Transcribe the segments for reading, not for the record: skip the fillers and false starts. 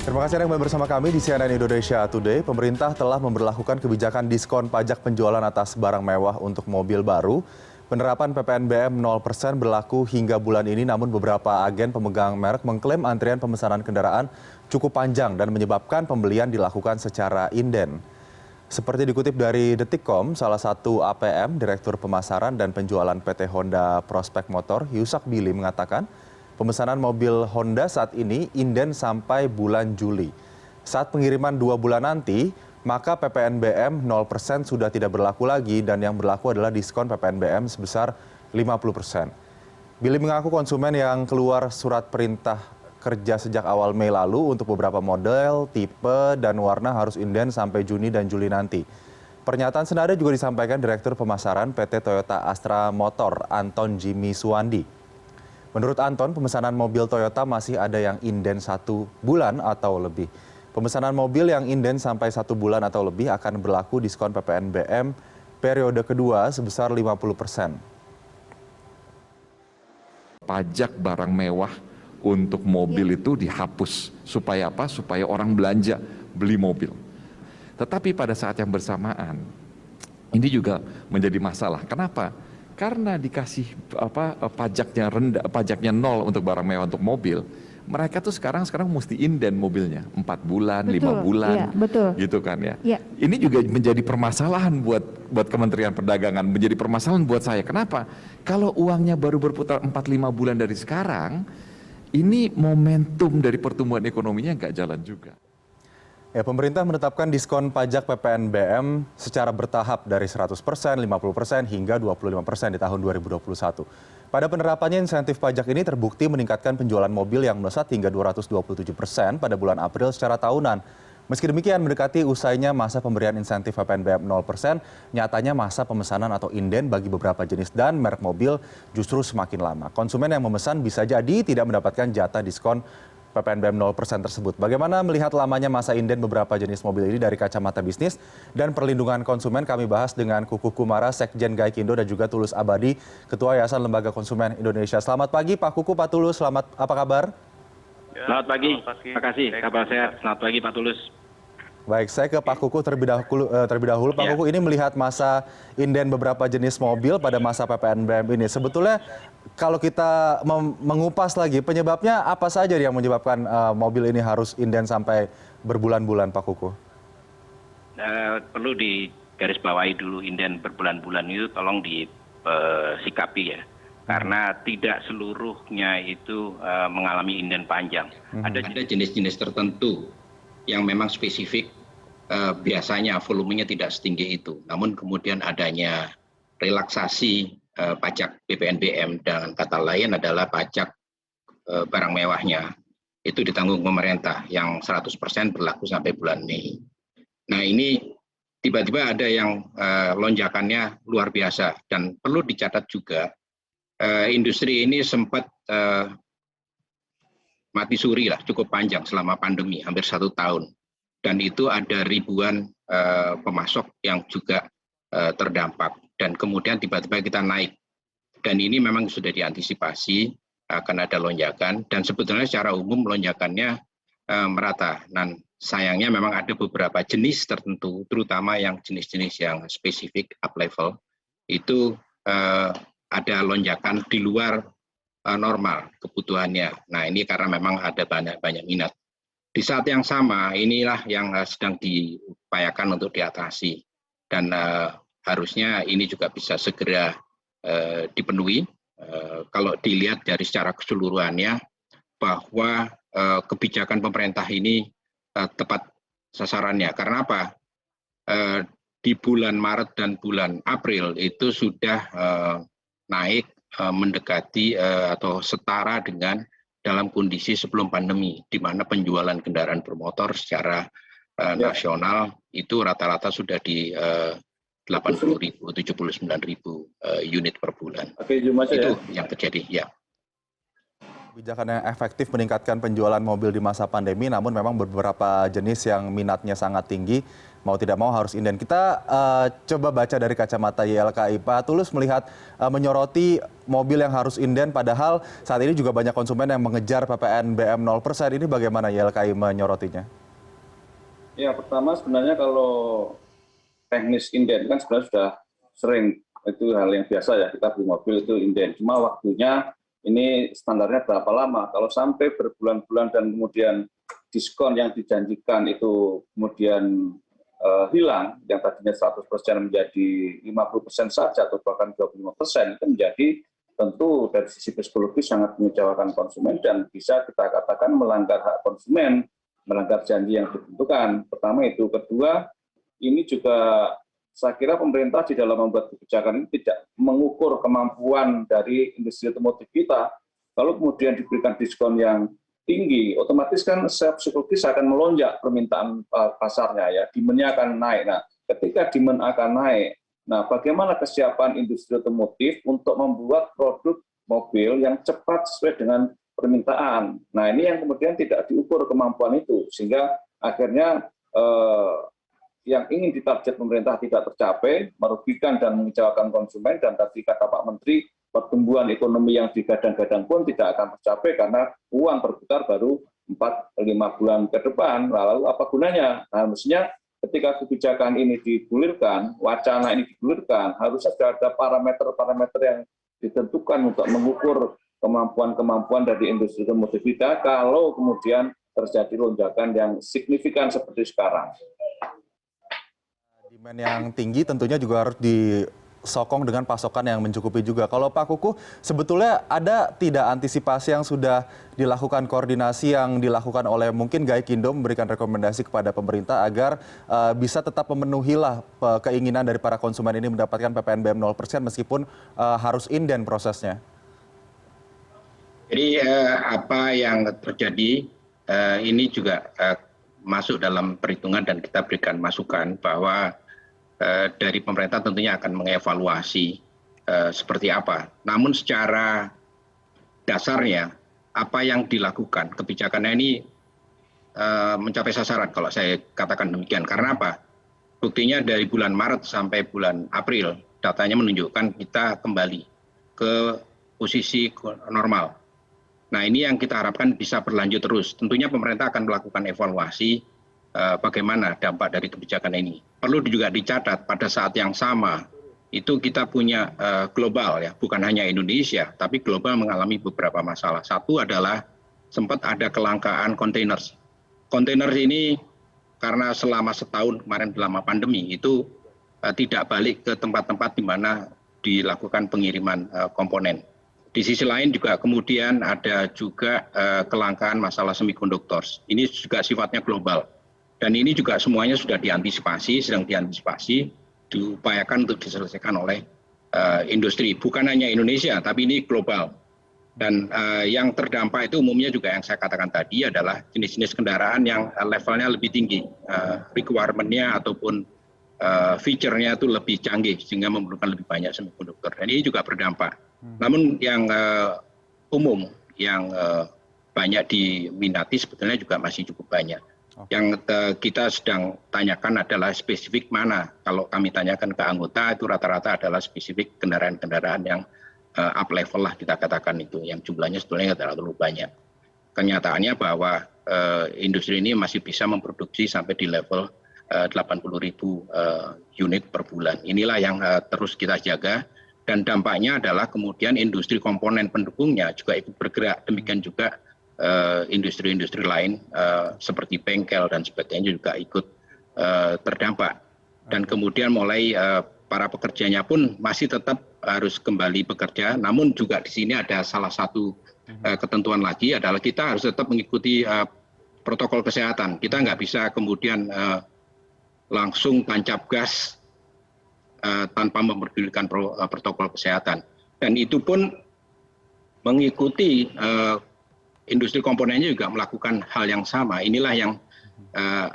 Terima kasih Anda kembali bersama kami di CNN Indonesia Today. Pemerintah telah memberlakukan kebijakan diskon pajak penjualan atas barang mewah untuk mobil baru. Penerapan PPNBM 0% berlaku hingga bulan ini, namun beberapa agen pemegang merek mengklaim antrian pemesanan kendaraan cukup panjang dan menyebabkan pembelian dilakukan secara inden. Seperti dikutip dari Detikcom, salah satu APM, Direktur Pemasaran dan Penjualan PT Honda Prospek Motor, Yusak Billy mengatakan, pemesanan mobil Honda saat ini inden sampai bulan Juli. Saat pengiriman 2 bulan nanti, maka PPNBM 0% sudah tidak berlaku lagi dan yang berlaku adalah diskon PPNBM sebesar 50%. Billy mengaku konsumen yang keluar surat perintah kerja sejak awal Mei lalu untuk beberapa model, tipe, dan warna harus inden sampai Juni dan Juli nanti. Pernyataan senada juga disampaikan Direktur Pemasaran PT Toyota Astra Motor, Anton Jimmy Suwandi. Menurut Anton, pemesanan mobil Toyota masih ada yang inden 1 bulan atau lebih. Pemesanan mobil yang inden sampai 1 bulan atau lebih akan berlaku diskon PPNBM periode kedua sebesar 50%. Pajak barang mewah untuk mobil itu dihapus. Supaya apa? Supaya orang belanja, beli mobil. Tetapi pada saat yang bersamaan, ini juga menjadi masalah. Kenapa? Karena dikasih pajaknya rendah, pajaknya 0 untuk barang mewah untuk mobil, mereka tuh sekarang mesti inden mobilnya 4 bulan, betul, 5 bulan, ya, betul. Gitu kan ya. Ya. Ini juga menjadi permasalahan buat Kementerian Perdagangan, menjadi permasalahan buat saya. Kenapa? Kalau uangnya baru berputar 4-5 bulan dari sekarang, ini momentum dari pertumbuhan ekonominya nggak jalan juga. Ya, pemerintah menetapkan diskon pajak PPNBM secara bertahap dari 100%, 50% hingga 25% di tahun 2021. Pada penerapannya, insentif pajak ini terbukti meningkatkan penjualan mobil yang melesat hingga 227% pada bulan April secara tahunan. Meski demikian, mendekati usainya masa pemberian insentif PPNBM 0%, nyatanya masa pemesanan atau inden bagi beberapa jenis dan merek mobil justru semakin lama. Konsumen yang memesan bisa jadi tidak mendapatkan jatah diskon PPNBM 0% tersebut. Bagaimana melihat lamanya masa inden beberapa jenis mobil ini dari kacamata bisnis dan perlindungan konsumen? Kami bahas dengan Kukuh Kumara, Sekjen Gaikindo, dan juga Tulus Abadi, Ketua Yayasan Lembaga Konsumen Indonesia. Selamat pagi Pak Kukuh, Pak Tulus, apa kabar? Selamat pagi, terima kasih, kabar sehat. Selamat pagi Pak Tulus. Baik, saya ke Pak Kukuh terlebih dahulu. Pak Kukuh, ini melihat masa inden beberapa jenis mobil pada masa PPNBM ini. Sebetulnya kalau kita mengupas lagi, penyebabnya apa saja yang menyebabkan mobil ini harus inden sampai berbulan-bulan, Pak Kukuh? Perlu digarisbawahi dulu, inden berbulan-bulan itu tolong disikapi ya. Karena tidak seluruhnya itu mengalami inden panjang. Ada jenis-jenis tertentu yang memang spesifik, biasanya volumenya tidak setinggi itu. Namun kemudian adanya relaksasi pajak PPNBM, dengan kata lain adalah pajak barang mewahnya, itu ditanggung pemerintah yang 100% berlaku sampai bulan Mei. Nah, ini tiba-tiba ada yang lonjakannya luar biasa, dan perlu dicatat juga industri ini sempat mati suri lah cukup panjang selama pandemi, hampir 1 tahun. Dan itu ada ribuan pemasok yang juga terdampak. Dan kemudian tiba-tiba kita naik. Dan ini memang sudah diantisipasi akan ada lonjakan. Dan sebetulnya secara umum lonjakannya merata. Dan sayangnya memang ada beberapa jenis tertentu, terutama yang jenis-jenis yang spesifik up level, itu ada lonjakan di luar normal kebutuhannya. Nah, ini karena memang ada banyak minat. Di saat yang sama, inilah yang sedang diupayakan untuk diatasi, dan harusnya ini juga bisa segera dipenuhi. Kalau dilihat dari secara keseluruhannya, bahwa kebijakan pemerintah ini tepat sasarannya. Karena apa? Di bulan Maret dan bulan April itu sudah naik mendekati atau setara dengan dalam kondisi sebelum pandemi, di mana penjualan kendaraan bermotor secara nasional itu rata-rata sudah di 80.000, 79.000 unit per bulan. Itu yang terjadi, ya. Kebijakan yang efektif meningkatkan penjualan mobil di masa pandemi, namun memang beberapa jenis yang minatnya sangat tinggi mau tidak mau harus inden. Kita coba baca dari kacamata YLKI. Pak Tulus melihat menyoroti mobil yang harus inden, padahal saat ini juga banyak konsumen yang mengejar PPNBM 0%. Ini bagaimana YLKI menyorotinya? Ya, pertama sebenarnya kalau teknis inden kan sebenarnya sudah sering, itu hal yang biasa ya, kita beli mobil itu inden. Cuma waktunya ini standarnya berapa lama. Kalau sampai berbulan-bulan dan kemudian diskon yang dijanjikan itu kemudian hilang, yang tadinya 100% menjadi 50% saja atau bahkan 25%, itu menjadi tentu dari sisi psikologis sangat mengecewakan konsumen dan bisa kita katakan melanggar hak konsumen, melanggar janji yang ditentukan. Pertama itu. Kedua, ini juga saya kira pemerintah di dalam membuat kebijakan ini tidak mengukur kemampuan dari industri otomotif kita. Kalau kemudian diberikan diskon yang tinggi, otomatis kan secara psikologis akan melonjak permintaan pasarnya, ya, demand-nya akan naik. Nah, ketika demand akan naik, nah bagaimana kesiapan industri otomotif untuk membuat produk mobil yang cepat sesuai dengan permintaan. Nah, ini yang kemudian tidak diukur kemampuan itu, sehingga akhirnya yang ingin ditarget pemerintah tidak tercapai, merugikan dan mengecewakan konsumen, dan tadi kata Pak Menteri, pertumbuhan ekonomi yang digadang-gadang pun tidak akan tercapai karena uang berputar baru 4-5 bulan ke depan. Lalu apa gunanya? Nah, mestinya ketika kebijakan ini digulirkan, wacana ini digulirkan, harus ada parameter-parameter yang ditentukan untuk mengukur kemampuan-kemampuan dari industri otomotif kita kalau kemudian terjadi lonjakan yang signifikan seperti sekarang. Demand yang tinggi tentunya juga harus disokong dengan pasokan yang mencukupi juga. Kalau Pak Kukuh, sebetulnya ada tidak antisipasi yang sudah dilakukan, koordinasi yang dilakukan oleh mungkin Gaikindo memberikan rekomendasi kepada pemerintah agar bisa tetap memenuhilah keinginan dari para konsumen ini mendapatkan PPNBM 0% meskipun harus inden prosesnya? Jadi apa yang terjadi ini juga masuk dalam perhitungan dan kita berikan masukan bahwa dari pemerintah tentunya akan mengevaluasi seperti apa. Namun secara dasarnya apa yang dilakukan kebijakannya ini mencapai sasaran kalau saya katakan demikian. Karena apa? Buktinya dari bulan Maret sampai bulan April datanya menunjukkan kita kembali ke posisi normal. Nah, ini yang kita harapkan bisa berlanjut terus. Tentunya pemerintah akan melakukan evaluasi bagaimana dampak dari kebijakan ini. Perlu juga dicatat pada saat yang sama itu kita punya global, ya, bukan hanya Indonesia, tapi global mengalami beberapa masalah. Satu adalah sempat ada kelangkaan kontainer. Kontainer ini karena selama setahun kemarin selama pandemi itu tidak balik ke tempat-tempat di mana dilakukan pengiriman komponen. Di sisi lain juga kemudian ada juga kelangkaan masalah semikonduktor. Ini juga sifatnya global. Dan ini juga semuanya sudah diantisipasi, sedang diantisipasi, diupayakan untuk diselesaikan oleh industri. Bukan hanya Indonesia, tapi ini global. Dan yang terdampak itu umumnya juga yang saya katakan tadi adalah jenis-jenis kendaraan yang levelnya lebih tinggi. Requirement-nya ataupun feature-nya itu lebih canggih, sehingga memerlukan lebih banyak semikonduktor. Dan ini juga berdampak. Namun yang umum, yang banyak diminati sebetulnya juga masih cukup banyak. Yang kita sedang tanyakan adalah spesifik mana. Kalau kami tanyakan ke anggota itu rata-rata adalah spesifik kendaraan-kendaraan yang up level lah kita katakan itu. Yang jumlahnya sebetulnya tidak terlalu banyak. Kenyataannya bahwa industri ini masih bisa memproduksi sampai di level 80.000 unit per bulan. Inilah yang terus kita jaga. Dan dampaknya adalah kemudian industri komponen pendukungnya juga ikut bergerak. Demikian juga industri-industri lain seperti bengkel dan sebagainya juga ikut terdampak. Dan kemudian mulai para pekerjanya pun masih tetap harus kembali bekerja. Namun juga di sini ada salah satu ketentuan lagi adalah kita harus tetap mengikuti protokol kesehatan. Kita nggak bisa kemudian langsung tancap gas tanpa memperdulikan protokol kesehatan. Dan itu pun mengikuti industri komponennya juga melakukan hal yang sama. Inilah yang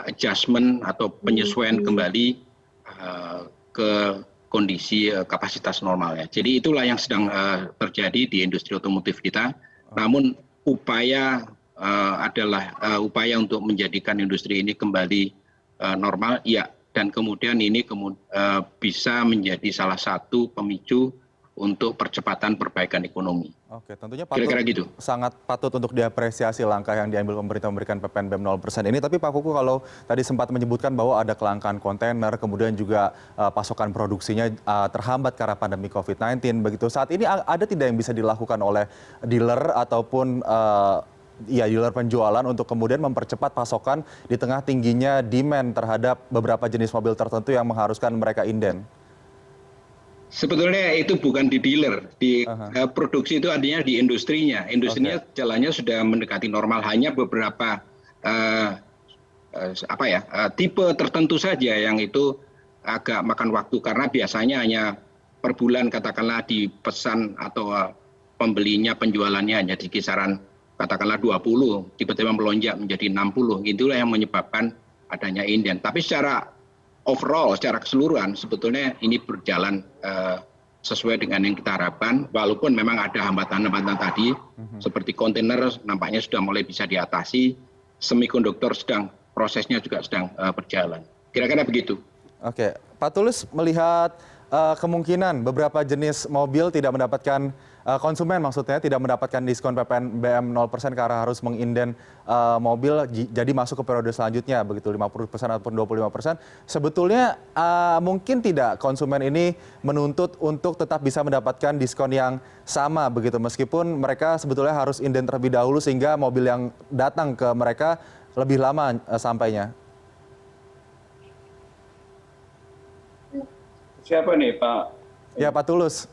adjustment atau penyesuaian kembali ke kondisi kapasitas normalnya. Jadi itulah yang sedang terjadi di industri otomotif kita. Namun upaya adalah upaya untuk menjadikan industri ini kembali normal. Ya, dan kemudian ini bisa menjadi salah satu pemicu untuk percepatan perbaikan ekonomi. Oke, tentunya Kira-kira gitu. sangat patut untuk diapresiasi langkah yang diambil pemerintah memberikan PPNBM 0% ini. Tapi Pak Kuku, kalau tadi sempat menyebutkan bahwa ada kelangkaan kontainer, kemudian juga pasokan produksinya terhambat karena pandemi COVID-19, begitu. Saat ini ada tidak yang bisa dilakukan oleh dealer ataupun dealer penjualan untuk kemudian mempercepat pasokan di tengah tingginya demand terhadap beberapa jenis mobil tertentu yang mengharuskan mereka inden? Sebetulnya itu bukan di dealer, di produksi itu artinya di industrinya. Industrinya jalannya sudah mendekati normal, hanya beberapa tipe tertentu saja yang itu agak makan waktu karena biasanya hanya per bulan katakanlah dipesan atau pembelinya penjualannya hanya di kisaran katakanlah 20, tiba-tiba melonjak menjadi 60. Itulah yang menyebabkan adanya inden. Tapi secara overall, secara keseluruhan sebetulnya ini berjalan sesuai dengan yang kita harapkan, walaupun memang ada hambatan-hambatan tadi, seperti kontainer nampaknya sudah mulai bisa diatasi, semikonduktor prosesnya juga sedang berjalan. Kira-kira begitu. Oke, Pak Tulus melihat kemungkinan beberapa jenis mobil tidak mendapatkan konsumen maksudnya tidak mendapatkan diskon PPNBM 0% karena harus menginden mobil jadi masuk ke periode selanjutnya begitu 50% ataupun 25%. Sebetulnya mungkin tidak konsumen ini menuntut untuk tetap bisa mendapatkan diskon yang sama begitu meskipun mereka sebetulnya harus inden terlebih dahulu sehingga mobil yang datang ke mereka lebih lama sampainya. Siapa nih Pak? Ya Pak Tulus.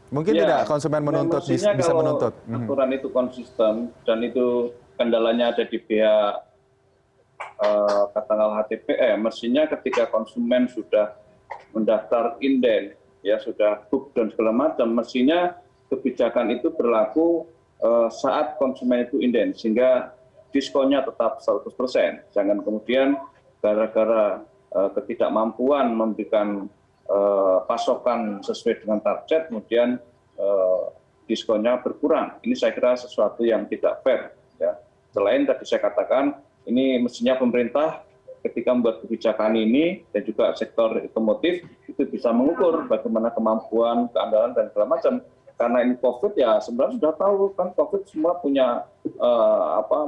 Mungkin tidak konsumen menuntut, bisa menuntut. Aturan itu konsisten dan itu kendalanya ada di pihak katakanlah HTPE. Mestinya ketika konsumen sudah mendaftar inden, ya sudah book dan segala macam, mestinya kebijakan itu berlaku saat konsumen itu inden, sehingga diskonnya tetap 100%. Jangan kemudian gara-gara ketidakmampuan memberikan pasokan sesuai dengan target, kemudian diskonnya berkurang. Ini saya kira sesuatu yang tidak fair. Ya. Selain tadi saya katakan, ini mestinya pemerintah ketika membuat kebijakan ini dan juga sektor otomotif itu bisa mengukur bagaimana kemampuan, keandalan dan segala macam. Karena ini COVID ya sebenarnya sudah tahu kan COVID semua punya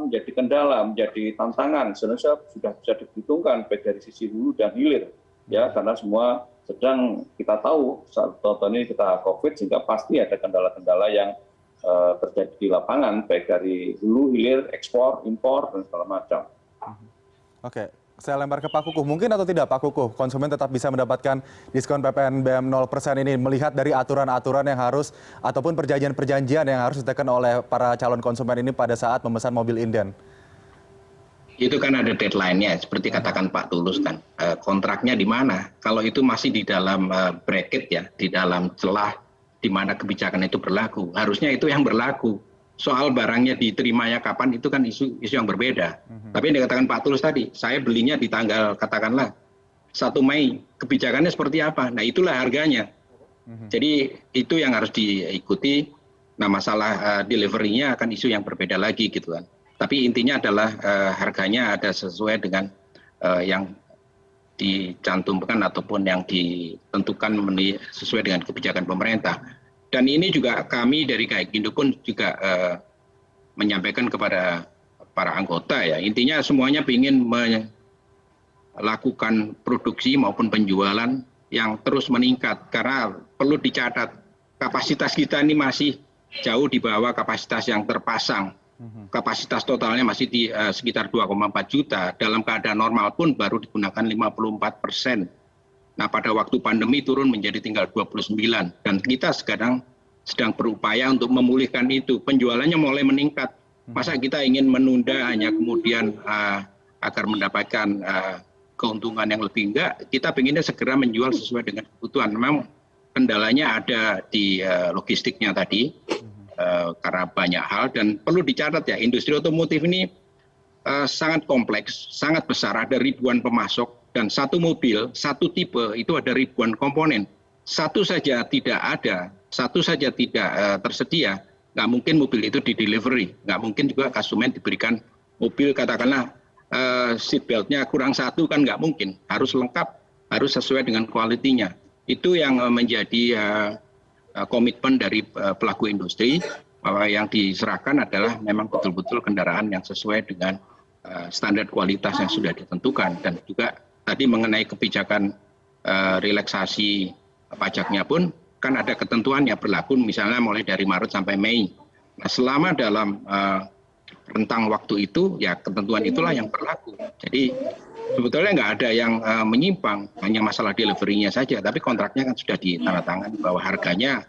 menjadi kendala, menjadi tantangan. Sebenarnya sudah bisa diperhitungkan baik dari sisi hulu dan hilir. Ya, karena semua sedang kita tahu saat ini kita COVID sehingga pasti ada kendala-kendala yang terjadi di lapangan baik dari hulu, hilir, ekspor, impor dan segala macam. Oke, saya lempar ke Pak Kukuh. Mungkin atau tidak Pak Kukuh, konsumen tetap bisa mendapatkan diskon PPNBM 0% ini melihat dari aturan-aturan yang harus ataupun perjanjian-perjanjian yang harus ditekan oleh para calon konsumen ini pada saat memesan mobil inden. Itu kan ada deadline-nya, seperti katakan Pak Tulus kan, kontraknya di mana? Kalau itu masih di dalam bracket ya, di dalam celah di mana kebijakan itu berlaku, harusnya itu yang berlaku. Soal barangnya diterimanya kapan itu kan isu yang berbeda. Tapi yang dikatakan Pak Tulus tadi, saya belinya di tanggal katakanlah 1 Mei, kebijakannya seperti apa? Nah itulah harganya. Jadi itu yang harus diikuti. Nah masalah delivery-nya akan isu yang berbeda lagi gitu kan. Tapi intinya adalah harganya ada sesuai dengan yang dicantumkan ataupun yang ditentukan sesuai dengan kebijakan pemerintah. Dan ini juga kami dari Gaikindo pun juga menyampaikan kepada para anggota ya. Intinya semuanya ingin melakukan produksi maupun penjualan yang terus meningkat. Karena perlu dicatat kapasitas kita ini masih jauh di bawah kapasitas yang terpasang. Kapasitas totalnya masih di sekitar 2,4 juta. Dalam keadaan normal pun baru digunakan 54%. Nah pada waktu pandemi turun menjadi tinggal 29. Dan kita sekarang sedang berupaya untuk memulihkan itu. Penjualannya mulai meningkat. Masa kita ingin menunda hanya kemudian agar mendapatkan keuntungan yang lebih, enggak. Kita pengennya segera menjual sesuai dengan kebutuhan. Memang kendalanya ada di logistiknya tadi. Karena banyak hal dan perlu dicatat ya, industri otomotif ini sangat kompleks, sangat besar, ada ribuan pemasok dan satu mobil, satu tipe itu ada ribuan komponen. Satu saja tidak ada, satu saja tidak tersedia, nggak mungkin mobil itu di delivery, nggak mungkin juga konsumen diberikan mobil katakanlah seatbeltnya kurang satu kan nggak mungkin, harus lengkap, harus sesuai dengan kualitinya. Itu yang menjadi komitmen dari pelaku industri, bahwa yang diserahkan adalah memang betul-betul kendaraan yang sesuai dengan standar kualitas yang sudah ditentukan. Dan juga tadi mengenai kebijakan relaksasi pajaknya pun kan ada ketentuan yang berlaku misalnya mulai dari Maret sampai Mei. Nah, selama dalam rentang waktu itu, ya ketentuan itulah yang berlaku. Jadi sebetulnya nggak ada yang menyimpang, hanya masalah delivery-nya saja. Tapi kontraknya kan sudah ditandatangani bahwa harganya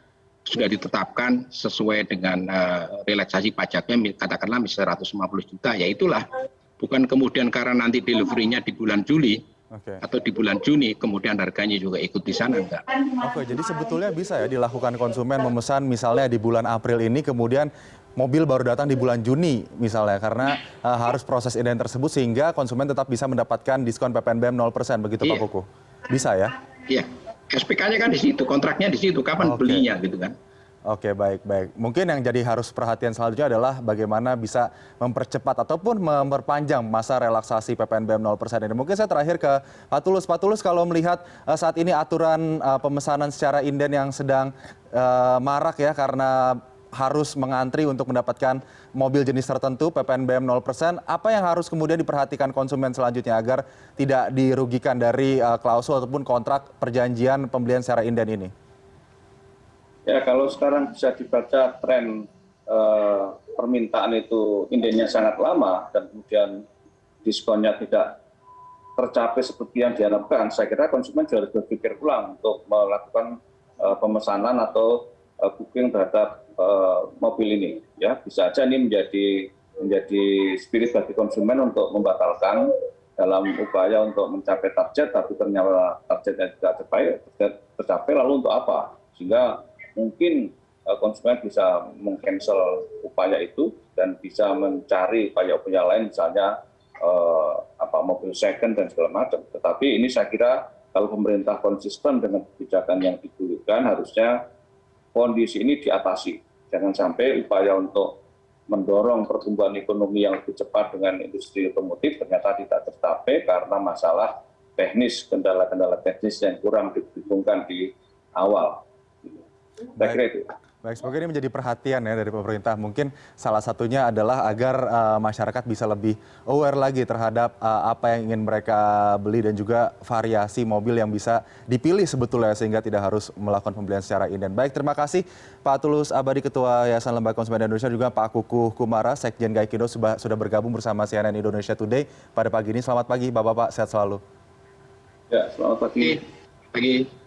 sudah ditetapkan sesuai dengan relaksasi pajaknya, katakanlah misalnya 150 juta. Ya itulah, bukan kemudian karena nanti delivery-nya di bulan Juli atau di bulan Juni, kemudian harganya juga ikut di sana, enggak. Oke, jadi sebetulnya bisa ya dilakukan konsumen memesan misalnya di bulan April ini, kemudian mobil baru datang di bulan Juni misalnya, karena harus proses inden tersebut sehingga konsumen tetap bisa mendapatkan diskon PPNBM 0%, begitu Pak Kuku? Bisa ya? Iya, SPK-nya kan di situ, kontraknya di situ, kapan belinya gitu kan. Oke, baik. Mungkin yang jadi harus perhatian selanjutnya adalah bagaimana bisa mempercepat ataupun memperpanjang masa relaksasi PPNBM 0% ini. Mungkin saya terakhir ke Pak Tulus. Pak Tulus, kalau melihat saat ini aturan pemesanan secara inden yang sedang marak ya, karena harus mengantri untuk mendapatkan mobil jenis tertentu PPNBM 0%, apa yang harus kemudian diperhatikan konsumen selanjutnya agar tidak dirugikan dari klausul ataupun kontrak perjanjian pembelian secara inden ini? Ya, kalau sekarang bisa dibaca tren permintaan itu indennya sangat lama dan kemudian diskonnya tidak tercapai seperti yang diharapkan, saya kira konsumen juga harus berpikir ulang untuk melakukan pemesanan atau booking terhadap mobil ini. Ya, bisa saja ini menjadi spirit bagi konsumen untuk membatalkan dalam upaya untuk mencapai target, tapi ternyata targetnya tidak tercapai, lalu untuk apa? Sehingga mungkin konsumen bisa meng-cancel upaya itu dan bisa mencari upaya-upaya lain, misalnya mobil second dan segala macam. Tetapi ini saya kira kalau pemerintah konsisten dengan kebijakan yang digulirkan, harusnya kondisi ini diatasi. Jangan sampai upaya untuk mendorong pertumbuhan ekonomi yang lebih cepat dengan industri otomotif ternyata tidak tercapai karena masalah teknis, kendala-kendala teknis yang kurang diperhitungkan di awal. Baik, semoga ini menjadi perhatian ya dari pemerintah. Mungkin salah satunya adalah agar masyarakat bisa lebih aware lagi terhadap apa yang ingin mereka beli dan juga variasi mobil yang bisa dipilih sebetulnya sehingga tidak harus melakukan pembelian secara inden. Baik, terima kasih Pak Tulus Abadi, Ketua Yayasan Lembaga Konsumen Indonesia, juga Pak Kukuh Kumara, Sekjen Gaikindo sudah bergabung bersama CNN Indonesia Today pada pagi ini. Selamat pagi Bapak-Bapak, sehat selalu. Ya, selamat pagi. Pagi.